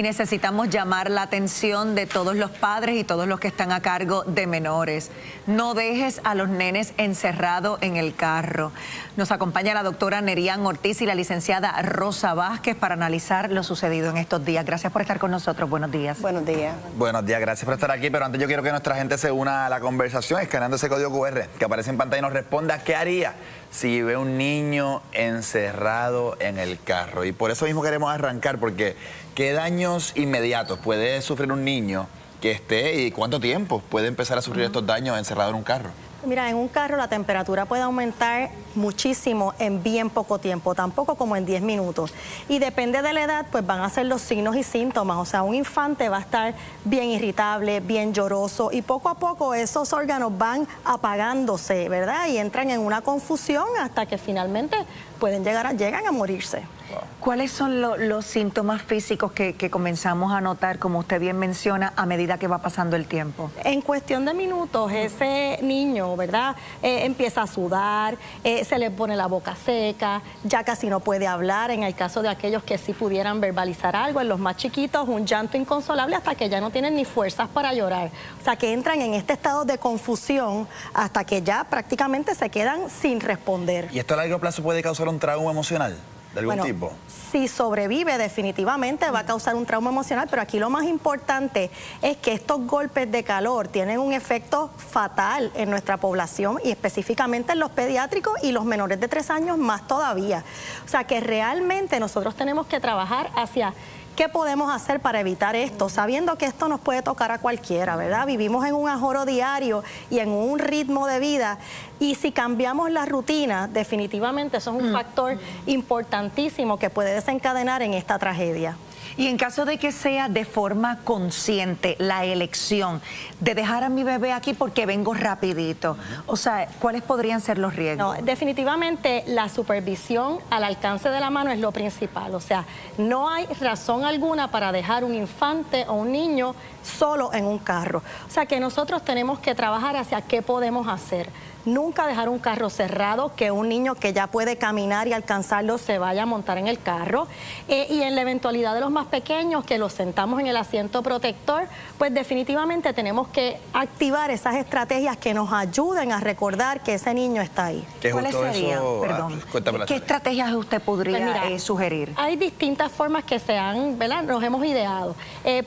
Y necesitamos llamar la atención de todos los padres y todos los que están a cargo de menores. No dejes a los nenes encerrados en el carro. Nos acompaña la doctora Nerian Ortiz y la licenciada Rosa Vázquez para analizar lo sucedido en estos días. Gracias por estar con nosotros. Buenos días. Buenos días. Buenos días, gracias por estar aquí. Pero antes yo quiero que nuestra gente se una a la conversación escaneando ese código QR que aparece en pantalla y nos responda qué haría si ve un niño encerrado en el carro. Y por eso mismo queremos arrancar, porque ¿qué daños inmediatos puede sufrir un niño que esté y cuánto tiempo puede empezar a sufrir estos daños encerrado en un carro? Mira, en un carro la temperatura puede aumentar muchísimo en bien poco tiempo, tampoco como en 10 minutos. Y depende de la edad, pues van a ser los signos y síntomas. O sea, un infante va a estar bien irritable, bien lloroso y poco a poco esos órganos van apagándose, ¿verdad? Y entran en una confusión hasta que finalmente llegan a morirse. ¿Cuáles son los síntomas físicos que comenzamos a notar, como usted bien menciona, a medida que va pasando el tiempo? En cuestión de minutos, ese niño, ¿verdad? Empieza a sudar, se le pone la boca seca, ya casi no puede hablar, en el caso de aquellos que sí pudieran verbalizar algo, en los más chiquitos, un llanto inconsolable hasta que ya no tienen ni fuerzas para llorar. O sea, que entran en este estado de confusión hasta que ya prácticamente se quedan sin responder. ¿Y esto a largo plazo puede causar un trauma emocional de algún tipo? Si sobrevive, definitivamente va a causar un trauma emocional, pero aquí lo más importante es que estos golpes de calor tienen un efecto fatal en nuestra población y específicamente en los pediátricos y los menores de 3 años más todavía. O sea que realmente nosotros tenemos que trabajar hacia ¿qué podemos hacer para evitar esto? Sabiendo que esto nos puede tocar a cualquiera, ¿verdad? Vivimos en un ajoro diario y en un ritmo de vida y si cambiamos la rutina, definitivamente eso es un factor importantísimo que puede desencadenar en esta tragedia. Y en caso de que sea de forma consciente la elección de dejar a mi bebé aquí porque vengo rapidito, o sea, ¿cuáles podrían ser los riesgos? No, definitivamente la supervisión al alcance de la mano es lo principal, o sea, no hay razón alguna para dejar un infante o un niño solo en un carro. O sea, que nosotros tenemos que trabajar hacia qué podemos hacer. Nunca dejar un carro cerrado, que un niño que ya puede caminar y alcanzarlo se vaya a montar en el carro. Y en la eventualidad de los más pequeños, que los sentamos en el asiento protector, pues definitivamente tenemos que activar esas estrategias que nos ayuden a recordar que ese niño está ahí. ¿Cuáles serían? Perdón. ¿Qué estrategias usted podría sugerir? Hay distintas formas que ¿verdad? Nos hemos ideado.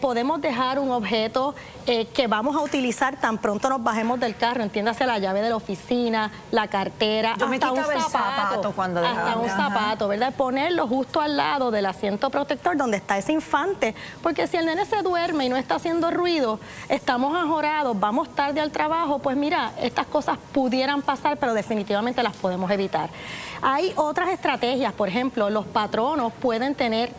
Podemos dejar un objeto que vamos a utilizar tan pronto nos bajemos del carro, entiéndase la llave de la oficina, la cartera, yo me hasta quitaba un zapato cuando dejaba. Hasta un zapato, ¿verdad? Ponerlo justo al lado del asiento protector donde está ese infante, porque si el nene se duerme y no está haciendo ruido, estamos ajorados, vamos tarde al trabajo, pues mira, estas cosas pudieran pasar, pero definitivamente las podemos evitar. Hay otras estrategias, por ejemplo, los patronos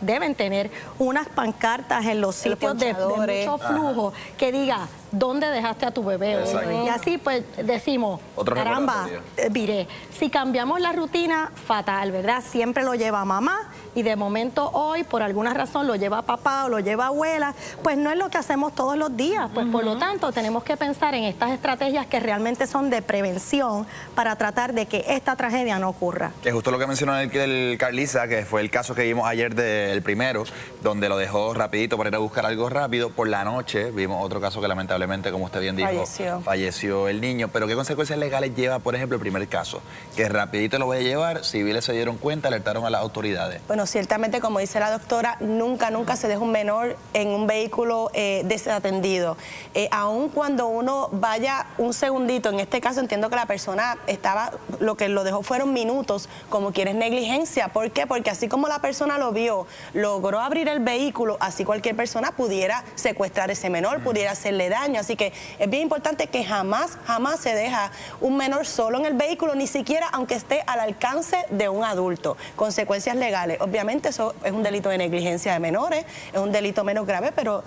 deben tener unas pancartas en los sitios de mucho flujo que diga ¿dónde dejaste a tu bebé hoy? Y así pues decimos, caramba, viré. Si cambiamos la rutina, fatal, ¿verdad? Siempre lo lleva mamá y de momento hoy, por alguna razón, lo lleva papá o lo lleva abuela, pues no es lo que hacemos todos los días. Pues por lo tanto, tenemos que pensar en estas estrategias que realmente son de prevención para tratar de que esta tragedia no ocurra. Que justo lo que mencionó el Carlisa, que fue el caso que vimos ayer del primero, donde lo dejó rapidito para ir a buscar algo rápido. Por la noche vimos otro caso que lamentablemente, como usted bien dijo, falleció el niño. Pero ¿qué consecuencias legales lleva, por ejemplo, el primer caso? Que rapidito lo voy a llevar, civiles se dieron cuenta, alertaron a las autoridades. Bueno, ciertamente, como dice la doctora, nunca se deja un menor en un vehículo desatendido. Aun cuando uno vaya un segundito, en este caso entiendo que la persona lo que lo dejó fueron minutos, como quieres negligencia. ¿Por qué? Porque así como la persona lo vio, logró abrir el vehículo, así cualquier persona pudiera secuestrar a ese menor, pudiera hacerle daño. Así que es bien importante que jamás se deja un menor solo en el vehículo, ni siquiera aunque esté al alcance de un adulto. Consecuencias legales. Obviamente eso es un delito de negligencia de menores, es un delito menos grave, pero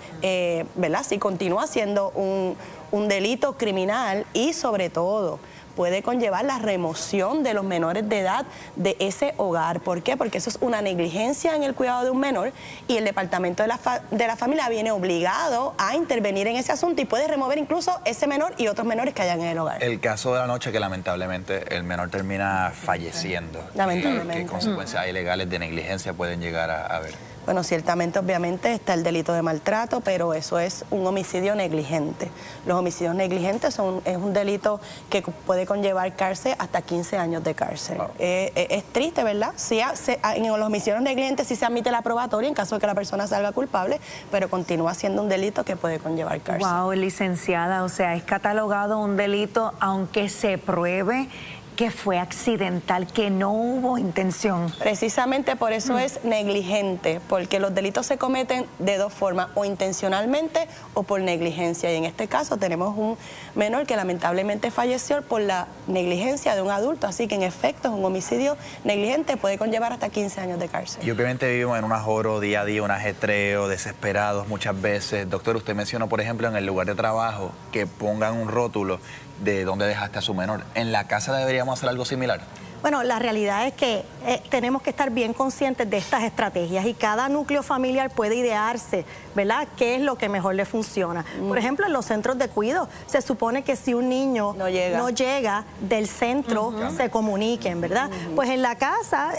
¿verdad? Sí continúa siendo un delito criminal y sobre todo puede conllevar la remoción de los menores de edad de ese hogar. ¿Por qué? Porque eso es una negligencia en el cuidado de un menor y el departamento de la familia viene obligado a intervenir en ese asunto y puede remover incluso ese menor y otros menores que hayan en el hogar. El caso de la noche que lamentablemente el menor termina falleciendo. Lamentablemente. ¿Qué consecuencias ilegales de negligencia pueden llegar a haber? Bueno, ciertamente, obviamente, está el delito de maltrato, pero eso es un homicidio negligente. Los homicidios negligentes es un delito que puede conllevar cárcel hasta 15 años de cárcel. Wow. Es triste, ¿verdad? Sí, en los homicidios negligentes sí se admite la probatoria en caso de que la persona salga culpable, pero continúa siendo un delito que puede conllevar cárcel. Wow, licenciada, o sea, es catalogado un delito aunque se pruebe que fue accidental, que no hubo intención. Precisamente por eso es negligente, porque los delitos se cometen de dos formas, o intencionalmente o por negligencia. Y en este caso tenemos un menor que lamentablemente falleció por la negligencia de un adulto, así que en efecto es un homicidio negligente, puede conllevar hasta 15 años de cárcel. Y obviamente vivimos en un ajoro día a día, un ajetreo, desesperados muchas veces. Doctor, usted mencionó, por ejemplo, en el lugar de trabajo, que pongan un rótulo de dónde dejaste a su menor. ¿En la casa deberíamos hacer algo similar? Bueno, la realidad es que tenemos que estar bien conscientes de estas estrategias y cada núcleo familiar puede idearse, ¿verdad?, qué es lo que mejor le funciona. Por ejemplo, en los centros de cuidado, se supone que si un niño no llega del centro, se comuniquen, ¿verdad? Pues en la casa,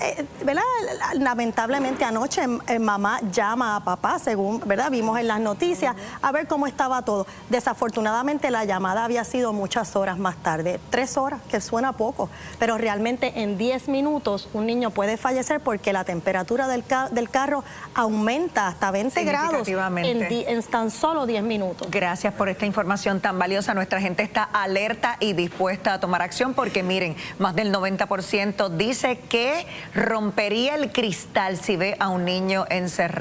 ¿verdad?, lamentablemente anoche mamá llama a papá, según, ¿verdad?, vimos en las noticias, a ver cómo estaba todo. Desafortunadamente la llamada había sido muchas horas más tarde, 3 horas, que suena poco, pero realmente en 10 minutos un niño puede fallecer porque la temperatura del carro aumenta hasta 20 grados en tan solo 10 minutos. Gracias por esta información tan valiosa. Nuestra gente está alerta y dispuesta a tomar acción porque miren, más del 90% dice que rompería el cristal si ve a un niño encerrado.